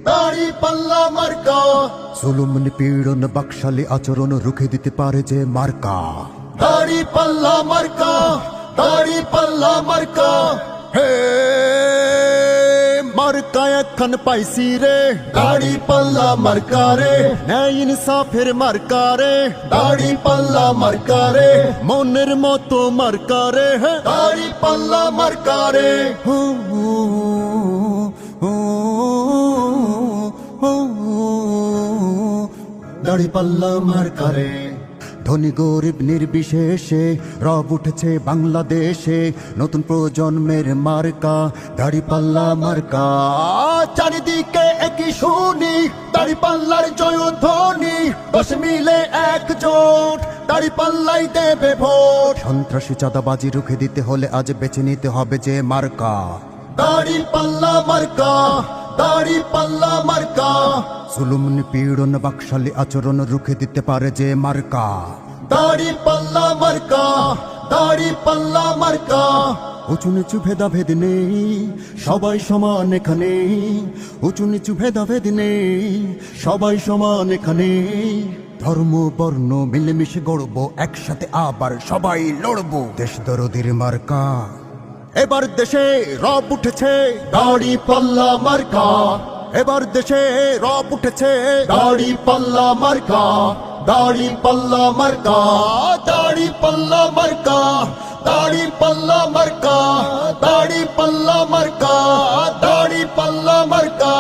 দাড়ি পাল্লা মার্কা। জুলুম নিপীড়ন বাকশালী আচরণ রুখে দিতে পারে যে মার্কা। দাড়ি পাল্লা মার্কা, দাড়ি পাল্লা মার্কা। হে মার্কা এখন পাইছি রে, দাড়ি পাল্লা মার্কা রে, ন্যায় ইনসাফের মার্কা রে, দাড়ি পাল্লা মার্কা রে, মনের মতো মার্কা রে। হে দাড়ি পাল্লা মার্কা রে। হো, হো, হো, হো, দাড়ি পাল্লা মার্কা রে। ধনী গরিব নির্বিশেষে রব উঠেছে বাংলাদেশে, নতুন প্রজন্মের মার্কা দাড়ি পাল্লা মার্কা। চারিদিকে একই শুনি দাড়ি পাল্লার জয়ধ্বনি, দশ মিলে একজোট দাড়ি পাল্লাই দেবে ভোট। সন্ত্রাসী চাঁদাবাজি রুখে দিতে হলে আজ বেছে নিতে হবে যে মার্কা। দাড়ি পাল্লা মার্কা, দাড়ি পাল্লা মার্কা। জুলুম নিপীড়ন বাকশালী আচরণ রুখে দিতে পারে যে মার্কা। দাড়ি পাল্লা মার্কা, দাড়ি পাল্লা মার্কা। উঁচু নিচু ভেদাভেদ নেই, সবাই সমান এখানে। উঁচু নিচু ভেদাভেদ নেই, সবাই সমান এখানে। ধর্ম বর্ণ মিলেমিশে গড়ব, একসাথে আবার সবাই লড়ব। দেশ দরদির মার্কা এবার দেশে রব উঠেছে, দাড়ি পাল্লা মার্কা, এবার দেশে রব উঠেছে। দাড়ি পাল্লা মার্কা, দাড়ি পাল্লা মার্কা। দাড়ি পাল্লা মার্কা, দাড়ি পাল্লা মার্কা। দাড়ি পাল্লা মার্কা, দাড়ি পাল্লা মার্কা।